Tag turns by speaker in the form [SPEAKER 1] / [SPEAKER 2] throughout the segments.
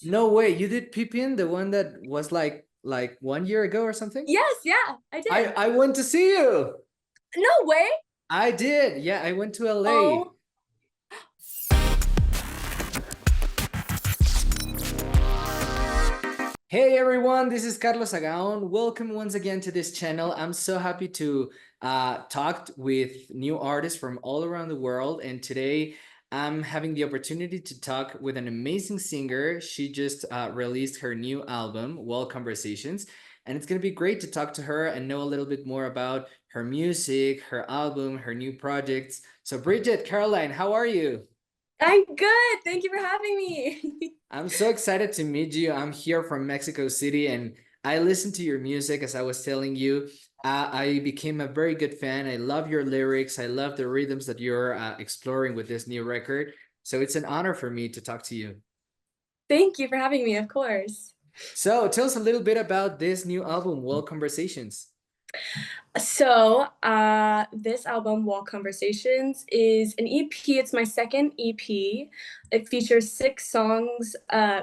[SPEAKER 1] No way, you did Pippin, the one that was like 1 year ago or something?
[SPEAKER 2] Yes, yeah, I did.
[SPEAKER 1] I went to see you.
[SPEAKER 2] No way.
[SPEAKER 1] I did. Yeah, I went to LA.
[SPEAKER 2] Oh,
[SPEAKER 1] Hey everyone, this is Carlos Agaon. Welcome once again to this channel. I'm so happy to talk with new artists from all around the world. And today I'm having the opportunity to talk with an amazing singer. She just released her new album, Well Conversations. And it's going to be great to talk to her and know a little bit more about her music, her album, her new projects. So, Bridgette Caroline, how are you?
[SPEAKER 2] I'm good. Thank you for having me.
[SPEAKER 1] I'm so excited to meet you. I'm here from Mexico City and I listened to your music as I was telling you. I became a very good fan. I love your lyrics. I love the rhythms that you're exploring with this new record. So it's an honor for me to talk to you.
[SPEAKER 2] Thank you for having me, of course.
[SPEAKER 1] So tell us a little bit about this new album, Well Conversations.
[SPEAKER 2] This album, Wall Conversations, is an EP. It's my second EP. It features 6 songs: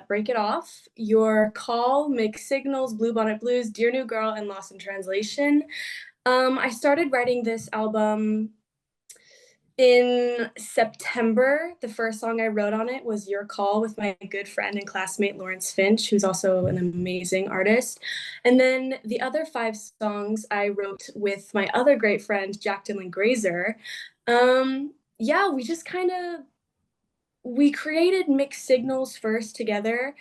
[SPEAKER 2] Break It Off, Your Call, Mixed Signals, Blue Bonnet Blues, Dear New Girl, and Lost in Translation. I started writing this album in September. The first song I wrote on it was Your Call with my good friend and classmate Lawrence Finch, who's also an amazing artist. And then the other 5 songs I wrote with my other great friend, Jack Dylan Grazer. Yeah, we just kind of we created mixed signals first together,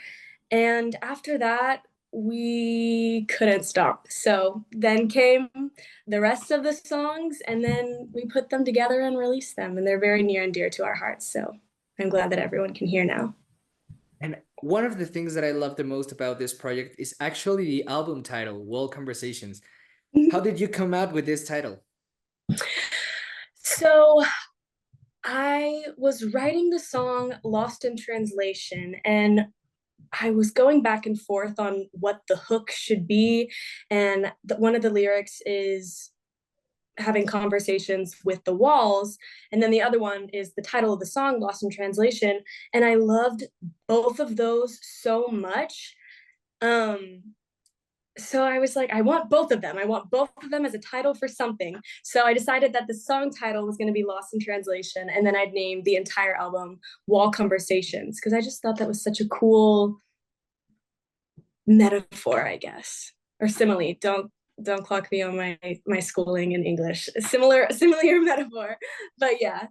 [SPEAKER 2] and after that we couldn't stop. So then came the rest of the songs, and then we put them together and released them, and they're very near and dear to our hearts. So I'm glad that everyone can hear now.
[SPEAKER 1] And one of the things that I love the most about this project is actually the album title, Well Conversations. How did you come out with this title?
[SPEAKER 2] So I was writing the song Lost in Translation, and I was going back and forth on what the hook should be. And one of the lyrics is having conversations with the walls, and then the other one is the title of the song, Lost in Translation. And I loved both of those so much. Um so I was like, I want both of them. I want both of them as a title for something. So I decided that the song title was going to be Lost in Translation, and then I'd name the entire album Wall Conversations, because I just thought that was such a cool metaphor, I guess, or simile. Don't clock me on my schooling in English. Similar metaphor, but yeah.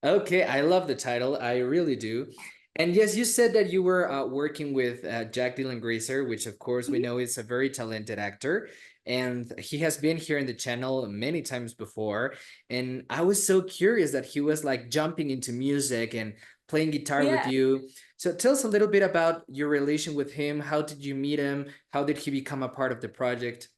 [SPEAKER 1] Okay, I love the title. I really do. And yes, you said that you were working with Jack Dylan Grazer, which of course we know is a very talented actor. And he has been here in the channel many times before. And I was so curious that he was like jumping into music and playing guitar with
[SPEAKER 2] Yeah.
[SPEAKER 1] you. So tell us a little bit about your relation with him. How did you meet him? How did he become a part of the project?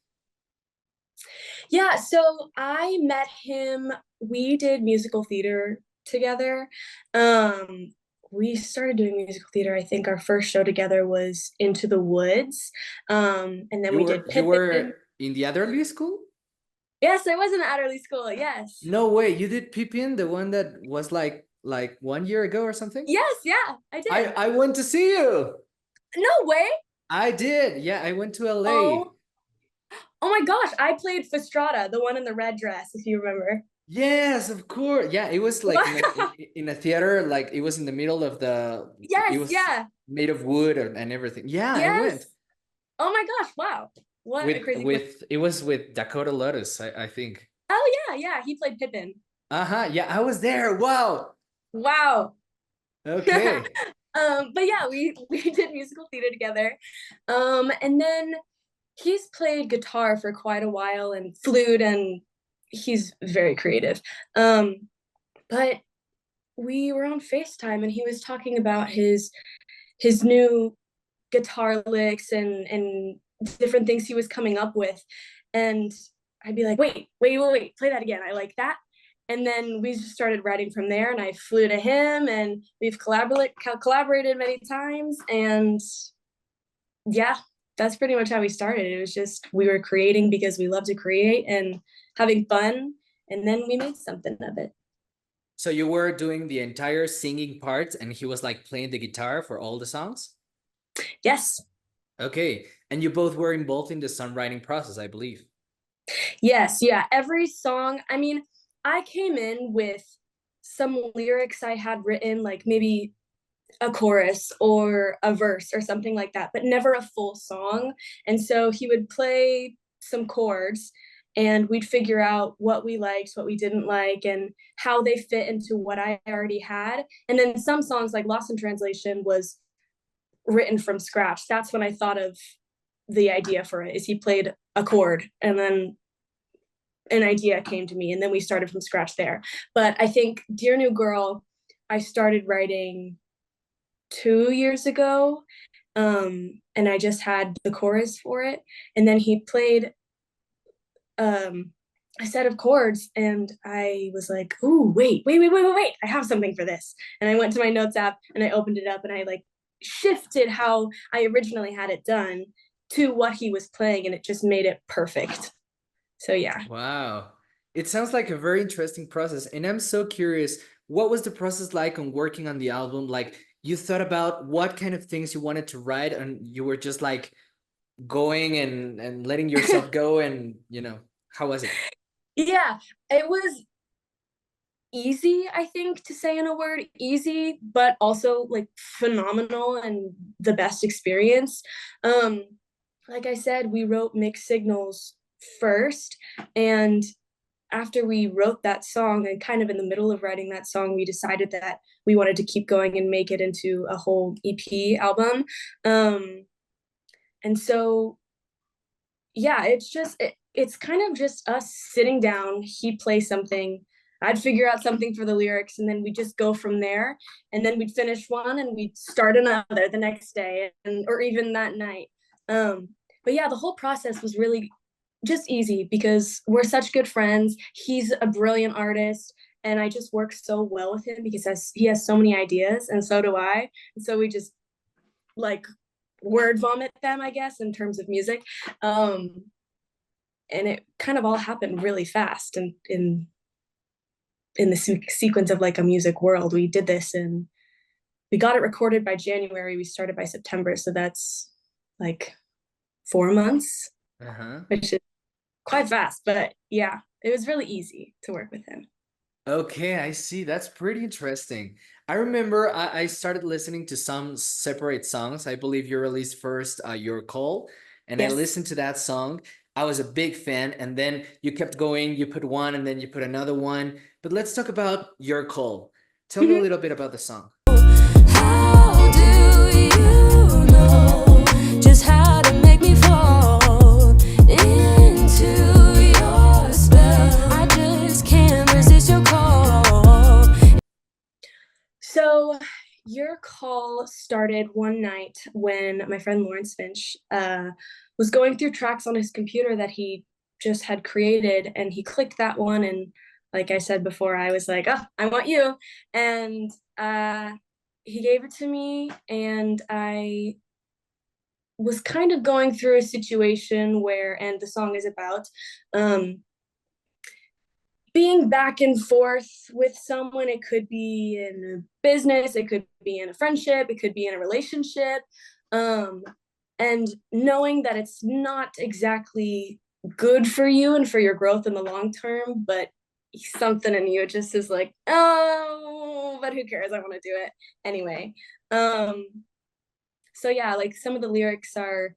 [SPEAKER 2] Yeah, so I met him. We did musical theater together. Um, we started doing musical theater. I think our first show together was Into the Woods. And then
[SPEAKER 1] You
[SPEAKER 2] we
[SPEAKER 1] were
[SPEAKER 2] did
[SPEAKER 1] you
[SPEAKER 2] Pippin.
[SPEAKER 1] were in the Adderley school?
[SPEAKER 2] Yes, I was in Adderley School. Yes.
[SPEAKER 1] No way, you did Pippin, the one that was like 1 year ago or something?
[SPEAKER 2] Yes, yeah, I did.
[SPEAKER 1] I went to see you.
[SPEAKER 2] No way.
[SPEAKER 1] I did. Yeah, I went to LA.
[SPEAKER 2] Oh, oh my gosh, I played Fastrada, the one in the red dress, if you remember.
[SPEAKER 1] Yes, of course. Yeah, it was like
[SPEAKER 2] Wow.
[SPEAKER 1] in a theater, like it was in the middle of the it
[SPEAKER 2] Yes,
[SPEAKER 1] was
[SPEAKER 2] yeah.
[SPEAKER 1] made of wood and everything. Yeah, I went
[SPEAKER 2] Yes. Oh my gosh, wow. What a crazy coincidence.
[SPEAKER 1] with it was with Dakota Lotus, I think.
[SPEAKER 2] Oh yeah, yeah, he played Pippin.
[SPEAKER 1] Uh-huh. Yeah, I was there. Wow.
[SPEAKER 2] Wow.
[SPEAKER 1] Okay.
[SPEAKER 2] But yeah, we did musical theater together. And then he's played guitar for quite a while and flute, and he's very creative. But we were on FaceTime, and he was talking about his new guitar licks and different things he was coming up with. And I'd be like, wait, play that again. I like that. And then we just started writing from there, and I flew to him, and we've collaborated many times. And yeah, that's pretty much how we started. It was just we were creating because we love to create and having fun, and then we made something of it.
[SPEAKER 1] So you were doing the entire singing part and he was like playing the guitar for all the songs?
[SPEAKER 2] Yes.
[SPEAKER 1] Okay, and you both were involved in the songwriting process, I believe.
[SPEAKER 2] Yes, yeah. Every song, I mean, I came in with some lyrics I had written, like maybe a chorus or a verse or something like that, but never a full song. And so he would play some chords and we'd figure out what we liked, what we didn't like, and how they fit into what I already had. And then some songs like Lost in Translation was written from scratch. That's when I thought of the idea for it, is he played a chord and then an idea came to me and then we started from scratch there. But I think Dear New Girl, I started writing 2 years ago, and I just had the chorus for it. And then he played a set of chords, and I was like, "Ooh, wait! I have something for this." And I went to my notes app and I opened it up and I like shifted how I originally had it done to what he was playing, and it just made it perfect. So yeah.
[SPEAKER 1] Wow. It sounds like a very interesting process. And I'm so curious, what was the process like on working on the album? Like, you thought about what kind of things you wanted to write, and you were just like going and letting yourself go, and how was it?
[SPEAKER 2] Yeah, it was easy, I think, to say in a word. Easy, but also like phenomenal and the best experience. um like I said, we wrote Mixed Signals first, and after we wrote that song and kind of in the middle of writing that song, we decided that we wanted to keep going and make it into a whole EP album. And so yeah, it's kind of just us sitting down, he plays something, I'd figure out something for the lyrics, and then we just go from there. And then we'd finish one and we'd start another the next day, and or even that night. But yeah, the whole process was really just easy because we're such good friends. He's a brilliant artist, and I just work so well with him because he has so many ideas, and so do I. And so we just like word vomit them, I guess, in terms of music. Um, and it kind of all happened really fast, and in the sequence of like a music world. We did this and we got it recorded by January. We started by September, so that's like 4 months,
[SPEAKER 1] Uh-huh.
[SPEAKER 2] which is quite fast. But yeah, it was really easy to work with him.
[SPEAKER 1] Okay, I see. That's pretty interesting. I remember I started listening to some separate songs. I believe you released first Your Call, and I
[SPEAKER 2] Yes.
[SPEAKER 1] listened to that song. I was a big fan, and then you kept going. You put one, and then you put another one. But let's talk about Your Call. Tell me a
[SPEAKER 2] Mhm.
[SPEAKER 1] little bit about the song.
[SPEAKER 3] How do you know just how to make me fall into your spell? I just can't resist your call.
[SPEAKER 2] So Your Call started one night when my friend Lawrence Finch was going through tracks on his computer that he just had created, and he clicked that one. And like I said before, I was like, "Oh, I want you," and he gave it to me, and I was kind of going through a situation where, and the song is about, um, being back and forth with someone. It could be in a business, it could be in a friendship, it could be in a relationship. Um, and knowing that it's not exactly good for you and for your growth in the long term, but something in you just is like, oh, but who cares? I want to do it anyway. Um, so yeah, like some of the lyrics are,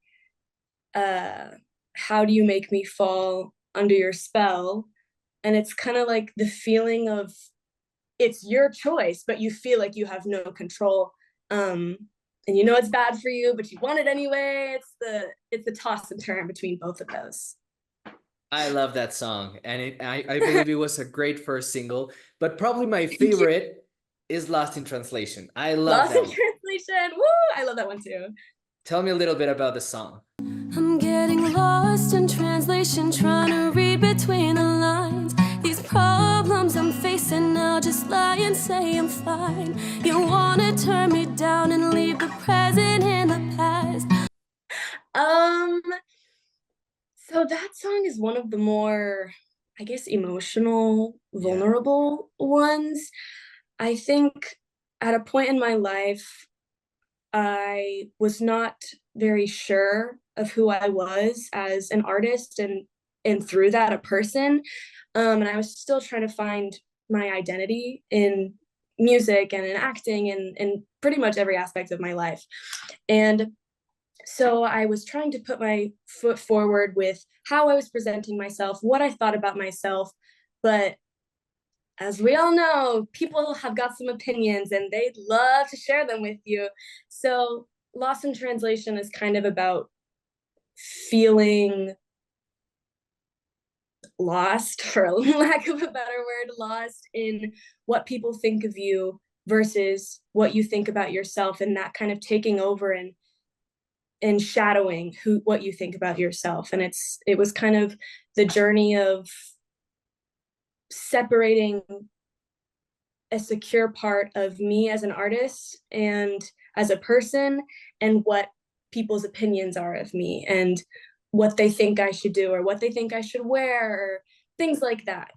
[SPEAKER 2] uh, how do you make me fall under your spell? And it's kind of like the feeling of it's your choice, but you feel like you have no control. Um, and you know it's bad for you, but you want it anyway. It's the toss and turn between both of those.
[SPEAKER 1] I love that song, and I believe it was a great first single. But probably my
[SPEAKER 2] Thank you.
[SPEAKER 1] favorite is Lost in Translation. I love
[SPEAKER 2] Lost
[SPEAKER 1] that
[SPEAKER 2] in
[SPEAKER 1] one.
[SPEAKER 2] Translation. Woo! I love that one too.
[SPEAKER 1] Tell me a little bit about the song.
[SPEAKER 3] I'm getting lost in translation, trying to read between the lines. These problems I'm facing now, just lie and say I'm fine. You wanna turn me down and leave the present in the past.
[SPEAKER 2] Um, so that song is one of the more, I guess, emotional,
[SPEAKER 1] Yeah.
[SPEAKER 2] vulnerable ones. I think at a point in my life, I was not very sure of who I was as an artist, and through that a person. And I was still trying to find my identity in music and in acting and pretty much every aspect of my life. And so I was trying to put my foot forward with how I was presenting myself, what I thought about myself. But as we all know, people have got some opinions and they'd love to share them with you. So Lost in Translation is kind of about feeling lost, for lack of a better word, lost in what people think of you versus what you think about yourself, and that kind of taking over and shadowing what you think about yourself. And it was kind of the journey of separating a secure part of me as an artist and as a person, and what people's opinions are of me and what they think I should do or what they think I should wear or things like that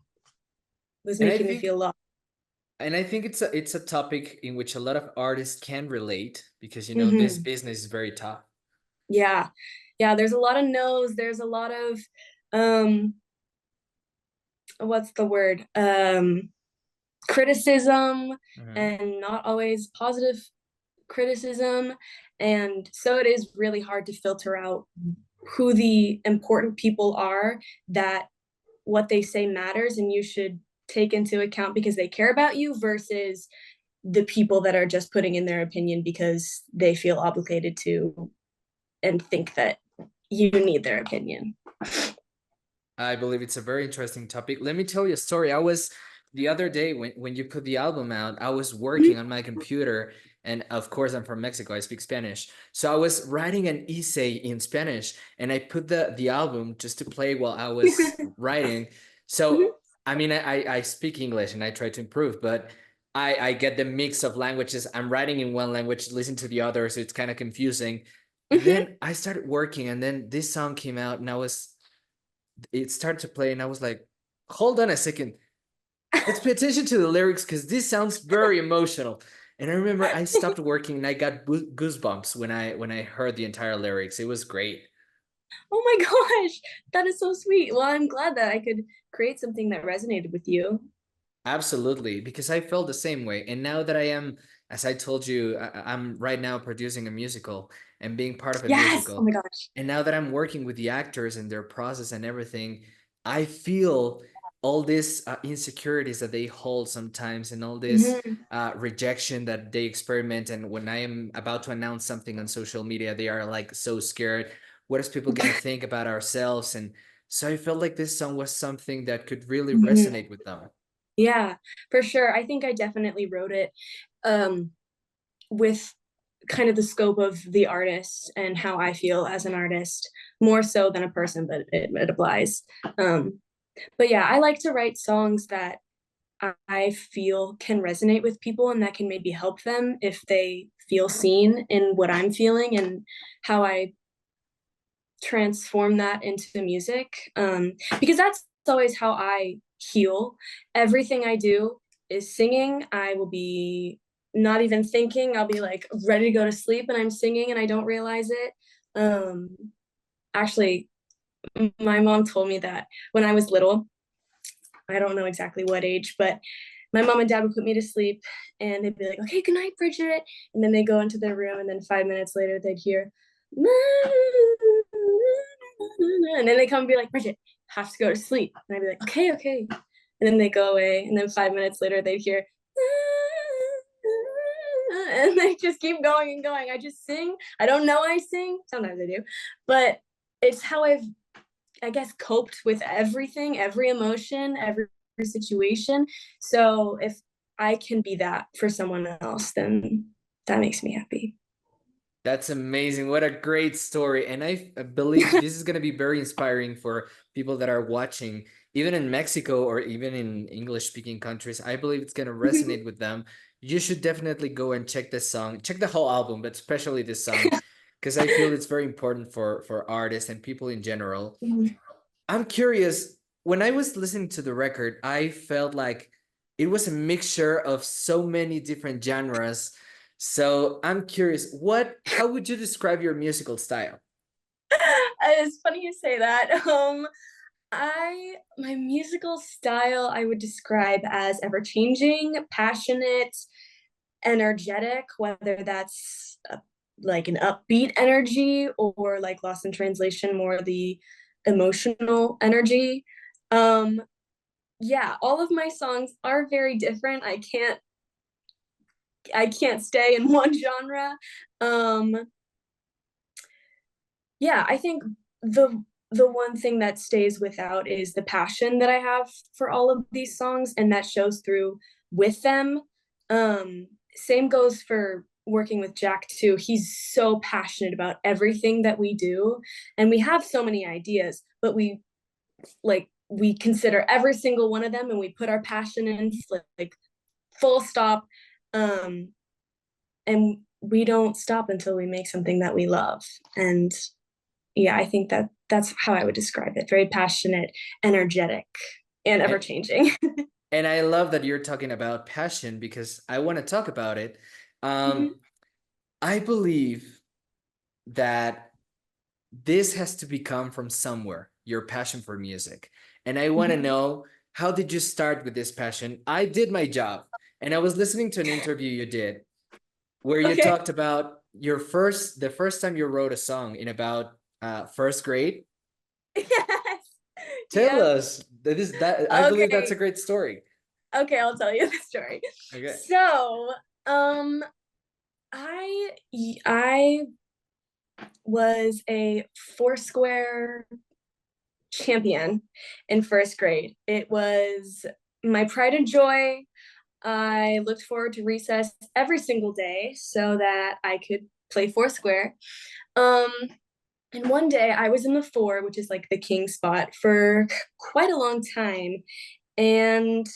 [SPEAKER 2] was making me feel lost.
[SPEAKER 1] And I think it's a topic in which a lot of artists can relate, because you know this business is very tough.
[SPEAKER 2] Yeah. There's a lot of no's. There's a lot of what's the word? Criticism, and not always positive criticism. And so it is really hard to filter out who the important people are, that what they say matters and you should take into account because they care about you, versus the people that are just putting in their opinion because they feel obligated to and think that you need their opinion.
[SPEAKER 1] I believe it's a very interesting topic. Let me tell you a story. I was the other day when you put the album out, I was working on my computer, and of course I'm from Mexico, I speak Spanish. So I was writing an essay in Spanish, and I put the album just to play while I was writing. So I mean, I speak English and I try to improve, but I get the mix of languages. I'm writing in one language, listen to the other, so it's kind of confusing. Then I started working, and then this song came out, and it started to play, and I was like, hold on a second, let's pay attention to the lyrics because this sounds very emotional. And I remember I stopped working and I got goosebumps when I heard the entire lyrics. It was great.
[SPEAKER 2] Oh my gosh, that is so sweet. Well, I'm glad that I could create something that resonated with you.
[SPEAKER 1] Absolutely, because I felt the same way. And now that I am, as I told you, I'm right now producing a musical and being part of a musical.
[SPEAKER 2] Oh my gosh.
[SPEAKER 1] And now that I'm working with the actors and their process and everything, I feel all these insecurities that they hold sometimes, and all this rejection that they experiment. And when I am about to announce something on social media, they are like so scared. What is people gonna think about ourselves? And so I felt like this song was something that could really resonate with them.
[SPEAKER 2] Yeah, for sure. I think I definitely wrote it with kind of the scope of the artist and how I feel as an artist, more so than a person, but it applies. But yeah, I like to write songs that I feel can resonate with people and that can maybe help them if they feel seen in what I'm feeling, and how I transform that into music. Because that's always how I heal. Everything I do is singing. I will be not even thinking. I'll be like ready to go to sleep and I'm singing and I don't realize it. Actually, my mom told me that when I was little, I don't know exactly what age, but my mom and dad would put me to sleep and they'd be like, okay, good night, Bridgette. And then they go into their room, and then 5 minutes later they'd hear, and then they come and be like, Bridgette, have to go to sleep. And I'd be like, okay. And then they go away, and then 5 minutes later they'd hear, and they just keep going and going. I just sing. I don't know I sing. Sometimes I do. But it's how I guess, coped with everything, every emotion, every situation. So if I can be that for someone else, then that makes me happy.
[SPEAKER 1] That's amazing. What a great story. And I believe this is going to be very inspiring for people that are watching, even in Mexico or even in English-speaking countries. I believe it's going to resonate with them. You should definitely go and check this song. Check the whole album, but especially this song, because I feel it's very important for artists and people in general. I'm curious, when I was listening to the record, I felt like it was a mixture of so many different genres. So I'm curious, how would you describe your musical style?
[SPEAKER 2] It's funny you say that. My musical style I would describe as ever changing, passionate, energetic, whether that's like an upbeat energy or like lost in translation, more the emotional energy. Yeah, all of my songs are very different. I can't stay in one genre. Um, yeah, I think the one thing that stays without is the passion that I have for all of these songs, and that shows through with them. Same goes for working with Jack too. He's so passionate about everything that we do, and we have so many ideas, but we consider every single one of them, and we put our passion in like full stop. And we don't stop until we make something that we love. And yeah, I think that's how I would describe it. Very passionate, energetic, and ever changing.
[SPEAKER 1] And I love that you're talking about passion because I want to talk about it.
[SPEAKER 2] Mhm.
[SPEAKER 1] I believe that this has to become from somewhere, your passion for music. And I want to
[SPEAKER 2] Mhm.
[SPEAKER 1] know, how did you start with this passion? I did my job, and I was listening to an interview you did where you
[SPEAKER 2] Okay.
[SPEAKER 1] talked about the first time you wrote a song in about first grade.
[SPEAKER 2] Yes.
[SPEAKER 1] Tell
[SPEAKER 2] Yep.
[SPEAKER 1] us that I believe that's a
[SPEAKER 2] Okay.
[SPEAKER 1] great story.
[SPEAKER 2] Okay, I'll tell you the story.
[SPEAKER 1] Okay.
[SPEAKER 2] So, um, I was a Foursquare champion in first grade. It was my pride and joy. I looked forward to recess every single day so that I could play Foursquare. Um, and one day I was in the four, which is like the king spot, for quite a long time. And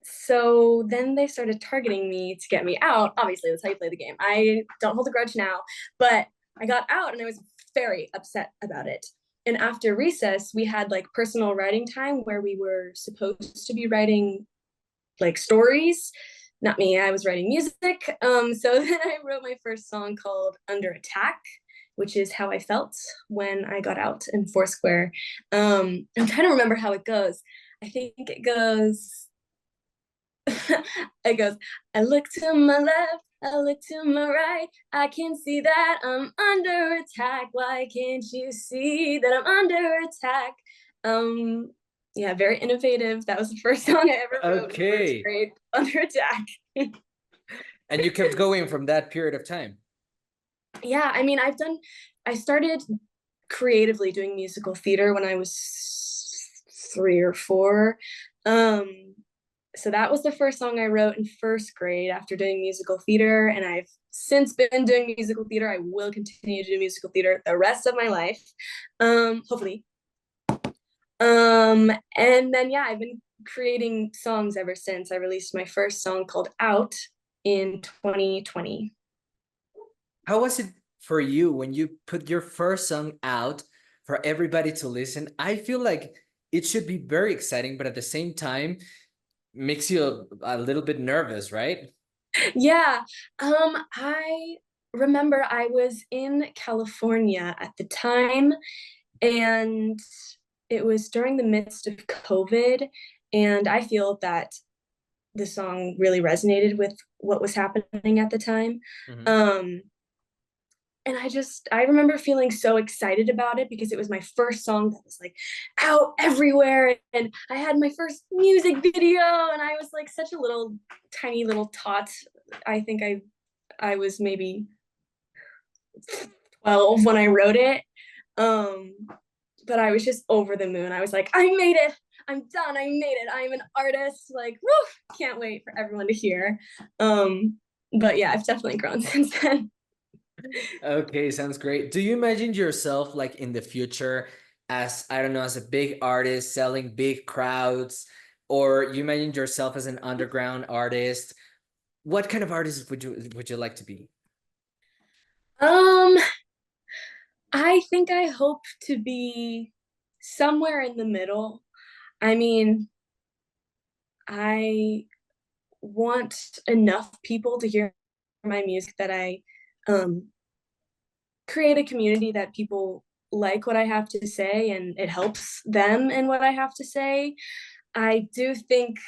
[SPEAKER 2] so then they started targeting me to get me out. Obviously, that's how you play the game. I don't hold a grudge now, but I got out and I was very upset about it. And after recess, we had like personal writing time where we were supposed to be writing like stories. Not me, I was writing music. So then I wrote my first song called Under Attack, which is how I felt when I got out in Foursquare. I'm trying to remember how it goes. I think it goes, it goes, I look to my left, I look to my right, I can see that I'm under attack. Why can't you see that I'm under attack? Yeah, very innovative. That was the first song I ever wrote in first
[SPEAKER 1] Okay.
[SPEAKER 2] grade, Under Attack.
[SPEAKER 1] And you kept going from that period of time.
[SPEAKER 2] Yeah, I mean, I started creatively doing musical theater when I was 3 or 4. So that was the first song I wrote in first grade after doing musical theater, and I've since been doing musical theater. I will continue to do musical theater the rest of my life, hopefully. And then yeah, I've been creating songs ever since. I released my first song called Out in 2020.
[SPEAKER 1] How was it for you when you put your first song out for everybody to listen? I feel like it should be very exciting, but at the same time, makes you a little bit nervous, right?
[SPEAKER 2] Yeah. I remember I was in California at the time, and it was during the midst of COVID, and I feel that the song really resonated with what was happening at the time.
[SPEAKER 1] Mhm.
[SPEAKER 2] And I remember feeling so excited about it because it was my first song that was like out everywhere, and I had my first music video, and I was like such a little tiny little tot. I think I was maybe 12 when I wrote it. But I was just over the moon. I was like, I made it. I'm done. I made it. I'm an artist. Like, woo, can't wait for everyone to hear. But yeah, I've definitely grown since then.
[SPEAKER 1] Okay, sounds great. Do you imagine yourself like in the future as, I don't know, as a big artist selling big crowds, or you imagine yourself as an underground artist? What kind of artist would you like to be?
[SPEAKER 2] Um, I think I hope to be somewhere in the middle. I mean, I want enough people to hear my music, that I create a community that people like what I have to say and it helps them in what I have to say. I do think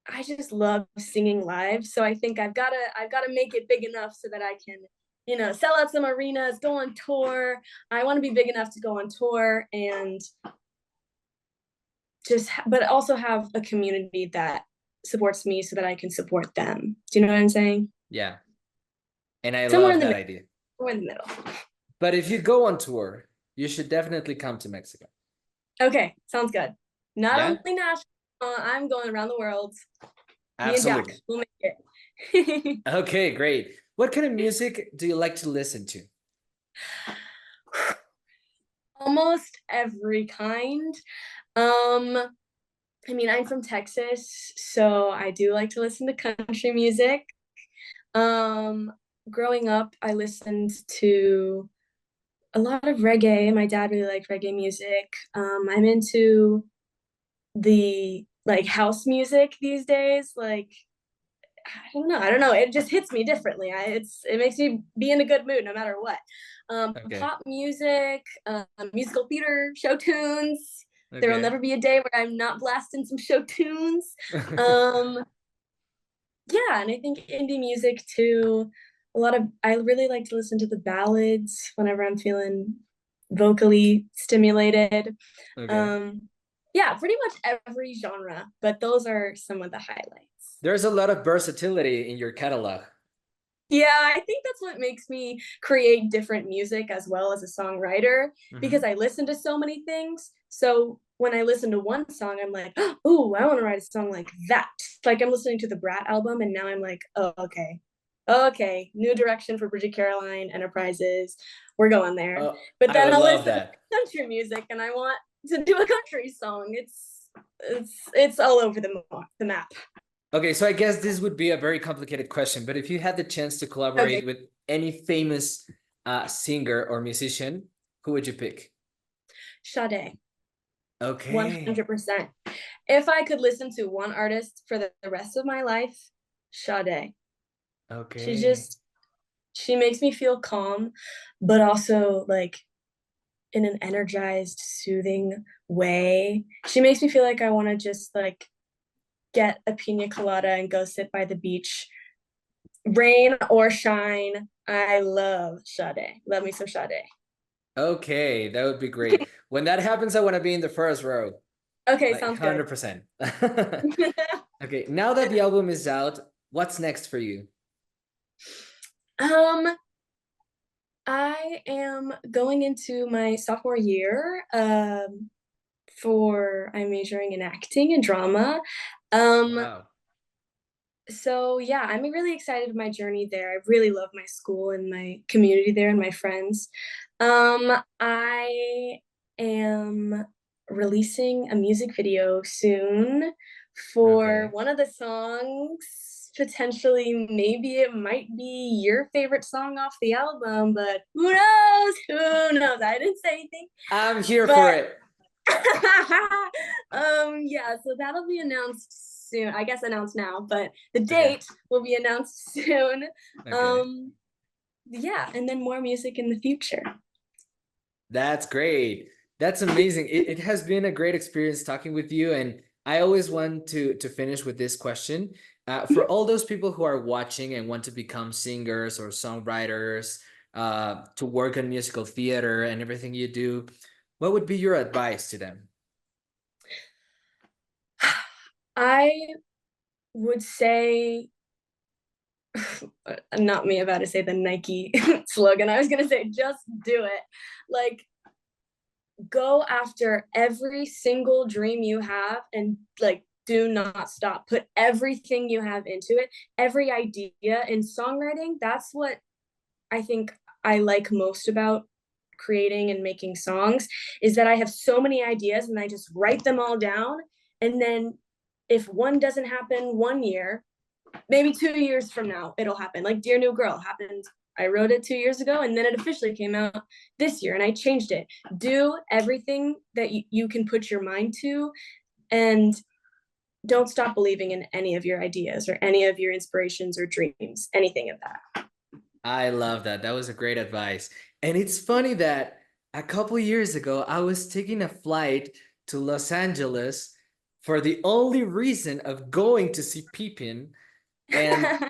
[SPEAKER 2] I just love singing live, so I think I've got to make it big enough so that I can, you know, sell out some arenas, go on tour. I want to be big enough to go on tour and but also have a community that supports me so that I can support them. Do you know what I'm saying?
[SPEAKER 1] Yeah. And I
[SPEAKER 2] Somewhere
[SPEAKER 1] love
[SPEAKER 2] in the
[SPEAKER 1] that idea.
[SPEAKER 2] Somewhere in the middle.
[SPEAKER 1] But if you go on tour, you should definitely come to Mexico.
[SPEAKER 2] Okay, sounds good. Not
[SPEAKER 1] Yeah?
[SPEAKER 2] only Nashville, I'm going around the world.
[SPEAKER 1] Absolutely.
[SPEAKER 2] Me and Jack, we'll make it.
[SPEAKER 1] Okay, great. What kind of music do you like to listen to?
[SPEAKER 2] Almost every kind. I mean, I'm from Texas, so I do like to listen to country music. Growing up, I listened to a lot of reggae. My dad really liked reggae music. I'm into the like house music these days. Like, I don't know. It just hits me differently. It makes me be in a good mood no matter what.
[SPEAKER 1] Okay.
[SPEAKER 2] Pop music, musical theater, show tunes.
[SPEAKER 1] Okay.
[SPEAKER 2] There will never be a day where I'm not blasting some show tunes. Yeah, and I think indie music too. I really like to listen to the ballads whenever I'm feeling vocally stimulated.
[SPEAKER 1] Okay.
[SPEAKER 2] Yeah, pretty much every genre, but those are some of the highlights.
[SPEAKER 1] There's a lot of versatility in your catalog.
[SPEAKER 2] Yeah, I think that's what makes me create different music as well as a songwriter, because I listen to so many things. So when I listen to one song, I'm like, oh, I want to write a song like that. Like I'm listening to the Brat album, and now I'm like, oh, okay, new direction for Bridgette Caroline, Enterprises. We're going there. But then I'll listen to country music, and I want to do a country song. It's all over the map.
[SPEAKER 1] Okay, so I guess this would be a very complicated question, but if you had the chance to collaborate with any famous singer or musician, who would you pick?
[SPEAKER 2] Sade.
[SPEAKER 1] Okay.
[SPEAKER 2] 100%. If I could listen to one artist for the rest of my life, Sade.
[SPEAKER 1] Okay.
[SPEAKER 2] She makes me feel calm, but also like in an energized, soothing way. She makes me feel like I want to just like get a pina colada and go sit by the beach, rain or shine. I love Sade. Love me some Sade.
[SPEAKER 1] Okay, that would be great. When that happens, I want to be in the first row.
[SPEAKER 2] Okay,
[SPEAKER 1] like
[SPEAKER 2] sounds
[SPEAKER 1] 100%.
[SPEAKER 2] good.
[SPEAKER 1] Okay, now that the album is out, what's next for you?
[SPEAKER 2] I am going into my sophomore year. I'm majoring in acting and drama.
[SPEAKER 1] Wow.
[SPEAKER 2] So yeah, I'm really excited with my journey there. I really love my school and my community there and my friends. I am releasing a music video soon for one of the songs. Potentially, maybe it might be your favorite song off the album, but who knows? Who knows? I didn't say anything.
[SPEAKER 1] I'm here for it.
[SPEAKER 2] Yeah, so that'll be announced soon. I guess announced now, but the date will be announced soon. Yeah, and then more music in the future.
[SPEAKER 1] That's great. That's amazing. It has been a great experience talking with you, and I always want to finish with this question. For all those people who are watching and want to become singers or songwriters, to work on musical theater and everything you do, what would be your advice to them?
[SPEAKER 2] I would say, not me about to say the Nike slogan. I was going to say, just do it. Like, go after every single dream you have and like, do not stop. Put everything you have into it, every idea. In songwriting, that's what I think I like most about creating and making songs, is that I have so many ideas and I just write them all down. And then if one doesn't happen 1 year, maybe 2 years from now, it'll happen. Like Dear New Girl happened. I wrote it 2 years ago and then it officially came out this year and I changed it. Do everything that you can put your mind to. And don't stop believing in any of your ideas or any of your inspirations or dreams, anything of that.
[SPEAKER 1] I love that. That was a great advice. And it's funny that a couple years ago, I was taking a flight to Los Angeles for the only reason of going to see Pippin. And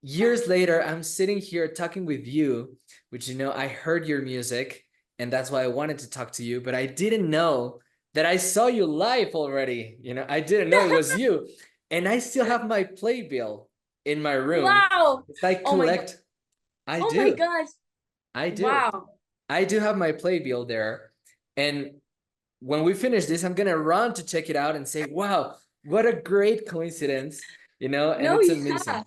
[SPEAKER 1] years later, I'm sitting here talking with you, which, you know, I heard your music and that's why I wanted to talk to you, but I didn't know that I saw you live already. You know, I didn't know it was you. And I still have my playbill in my room.
[SPEAKER 2] Wow.
[SPEAKER 1] It's like collect.
[SPEAKER 2] Oh my gosh.
[SPEAKER 1] I do.
[SPEAKER 2] Wow.
[SPEAKER 1] I do have my playbill there. And when we finish this, I'm gonna run to check it out and say, wow, what a great coincidence, you know, and it's amazing.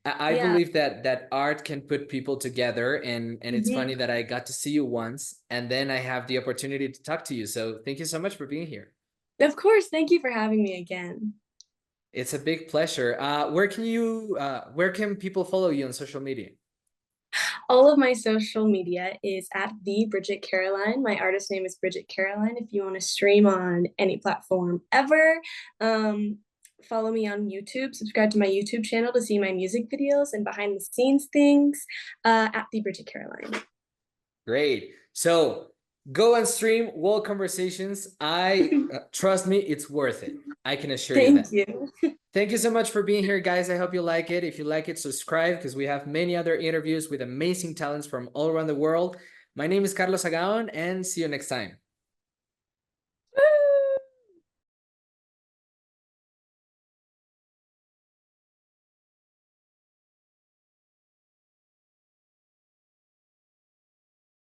[SPEAKER 1] I believe that art can put people together, and it's funny that I got to see you once and then I have the opportunity to talk to you. So thank you so much for being here.
[SPEAKER 2] Of course, thank you for having me again.
[SPEAKER 1] It's a big pleasure. Where can people follow you on social media?
[SPEAKER 2] All of my social media is at the Bridgette Caroline. My artist name is Bridgette Caroline. If you want to stream on any platform ever, follow me on YouTube. Subscribe to my YouTube channel to see my music videos and behind the scenes things at the Bridgette Caroline.
[SPEAKER 1] Great. So go and stream World Conversations. I trust me, it's worth it. I can assure you that.
[SPEAKER 2] Thank you.
[SPEAKER 1] Thank you so much for being here, guys. I hope you like it. If you like it, subscribe because we have many other interviews with amazing talents from all around the world. My name is Carlos Agaon, and see you next time.